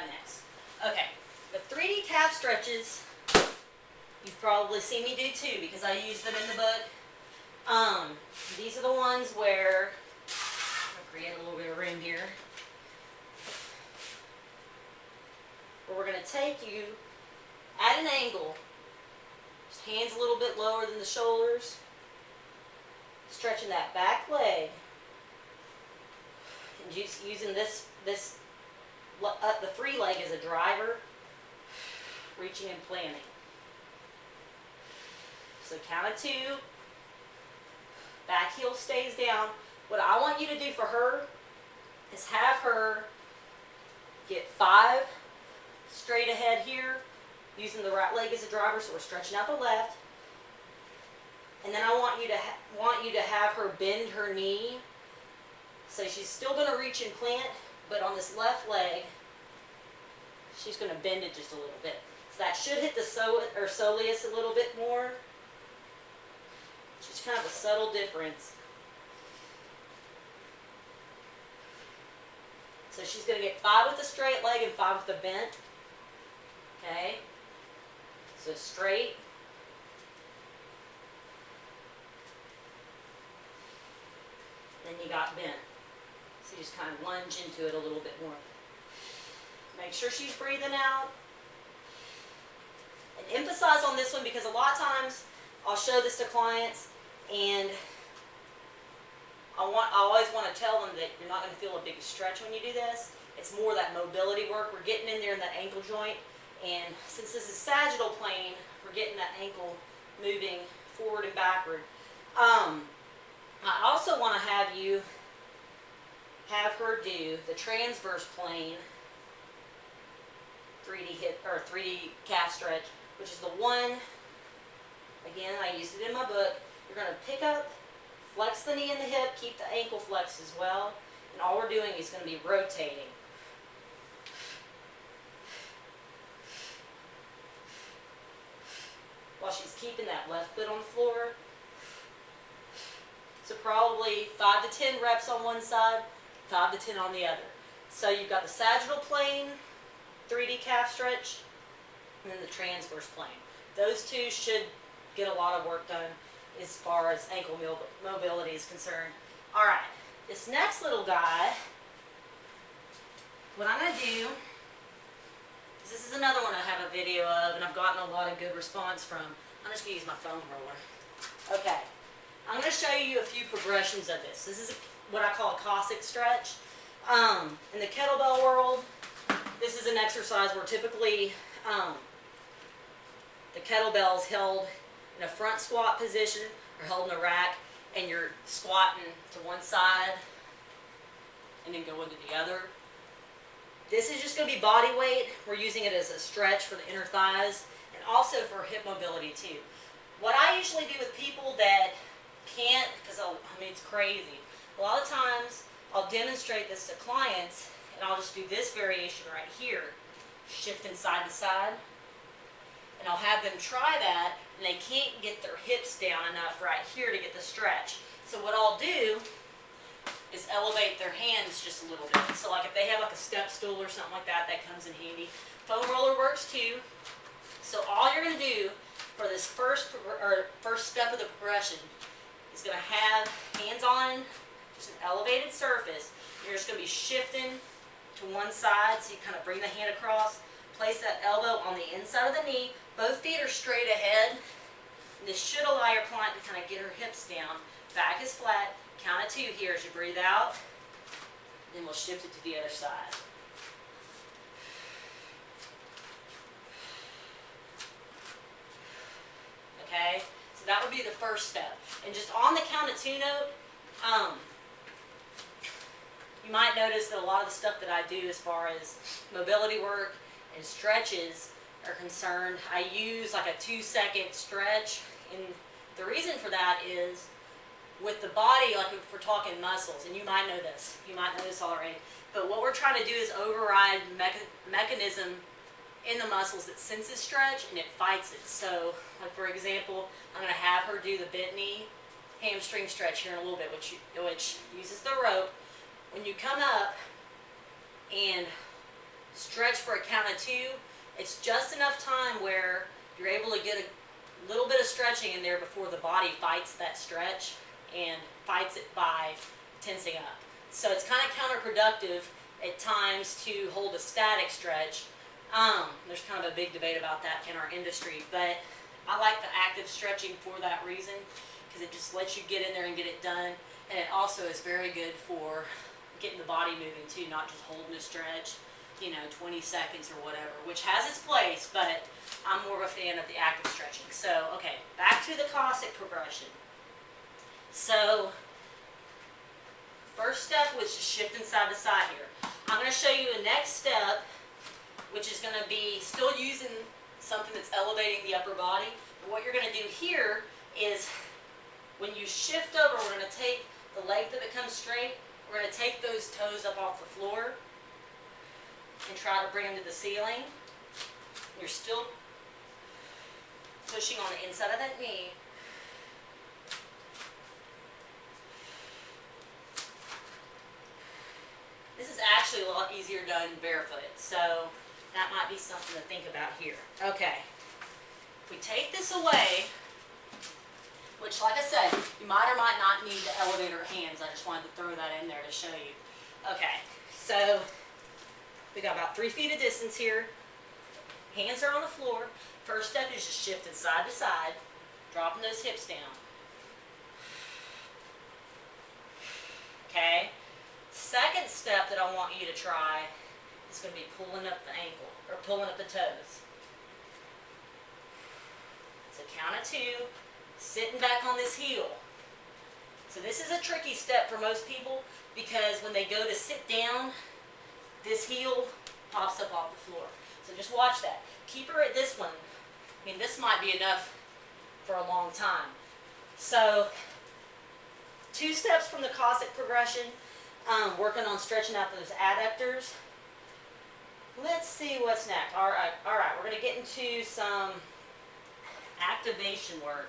next. Okay, the 3D calf stretches, you've probably seen me do too because I use them in the book. These are the ones where, I'll create a little bit of room here, where we're going to take you at an angle, just hands a little bit lower than the shoulders, stretching that back leg, and just using the free leg as a driver, reaching and planting. So count of 2, back heel stays down. What I want you to do for her is have her get 5 straight ahead here, using the right leg as a driver, so we're stretching out the left. And then I want you to have her bend her knee, so she's still going to reach and plant, but on this left leg, she's going to bend it just a little bit. So that should hit the soleus a little bit more. It's just kind of a subtle difference. So she's going to get 5 with the straight leg and 5 with the bent. Okay? So straight. Then you got bent. So you just kind of lunge into it a little bit more. Make sure she's breathing out. And emphasize on this one because a lot of times I'll show this to clients and I always want to tell them that you're not going to feel a big stretch when you do this. It's more that mobility work. We're getting in there in that ankle joint. And since this is sagittal plane, we're getting that ankle moving forward and backward. I also want to have her do the transverse plane 3D hip or 3D calf stretch, which is the one, again, I used it in my book. You're going to pick up, flex the knee and the hip, keep the ankle flexed as well, and all we're doing is going to be rotating. While she's keeping that left foot on the floor. So probably 5 to 10 reps on one side, 5 to 10 on the other. So you've got the sagittal plane, 3D calf stretch, and then the transverse plane. Those two should get a lot of work done as far as ankle mobility is concerned. All right, this next little guy, what I'm going to do, this is another one I have a video of, and I've gotten a lot of good response from. I'm just going to use my foam roller. Okay, I'm going to show you a few progressions of this. This is what I call a Cossack stretch. In the kettlebell world, this is an exercise where typically the kettlebell is held in a front squat position or held in a rack, and you're squatting to one side and then going to the other. This is just going to be body weight. We're using it as a stretch for the inner thighs and also for hip mobility too. What I usually do with people that can't, because I mean it's crazy, a lot of times I'll demonstrate this to clients and I'll just do this variation right here, shifting side to side, and I'll have them try that and they can't get their hips down enough right here to get the stretch. So what I'll do is elevate their hands just a little bit. So like if they have like a step stool or something like that, that comes in handy. Foam roller works too. So all you're going to do for this first step of the progression is going to have hands on just an elevated surface. You're just going to be shifting to one side, so you kind of bring the hand across, place that elbow on the inside of the knee. Both feet are straight ahead. And this should allow your client to kind of get her hips down. Back is flat. Count of 2 here as you breathe out. Then we'll shift it to the other side. Okay? So that would be the first step. And just on the count of 2 note, you might notice that a lot of the stuff that I do as far as mobility work and stretches are concerned, I use like a 2-second stretch. And the reason for that is with the body, like if we're talking muscles, and you might know this already, but what we're trying to do is override mechanism in the muscles that senses stretch and it fights it. So, like for example, I'm going to have her do the bent knee hamstring stretch here in a little bit, which uses the rope. When you come up and stretch for a count of 2. It's just enough time where you're able to get a little bit of stretching in there before the body fights that stretch and fights it by tensing up. So it's kind of counterproductive at times to hold a static stretch. There's kind of a big debate about that in our industry, but I like the active stretching for that reason, because it just lets you get in there and get it done, and it also is very good for getting the body moving too, not just holding a stretch, 20 seconds or whatever, which has its place, but I'm more of a fan of the active stretching. So, okay, back to the Cossack progression. So, first step was just shifting side to side here. I'm going to show you the next step, which is going to be still using something that's elevating the upper body. But what you're going to do here is when you shift over, we're going to take the leg that becomes straight, we're going to take those toes up off the floor and try to bring them to the ceiling. You're still pushing on the inside of that knee. This is actually a lot easier done barefoot, so that might be something to think about here. Okay, if we take this away, which, like I said, you might or might not need the elevator hands. I just wanted to throw that in there to show you. Okay, so we got about 3 feet of distance here. Hands are on the floor. First step is just shifting side to side, dropping those hips down. Okay. Second step that I want you to try is going to be pulling up the ankle, or pulling up the toes. So count of 2, sitting back on this heel. So this is a tricky step for most people, because when they go to sit down, this heel pops up off the floor. So just watch that. Keep her at this one. I mean, this might be enough for a long time. So 2 steps from the Cossack progression, working on stretching out those adductors. Let's see what's next. All right, we're going to get into some activation work.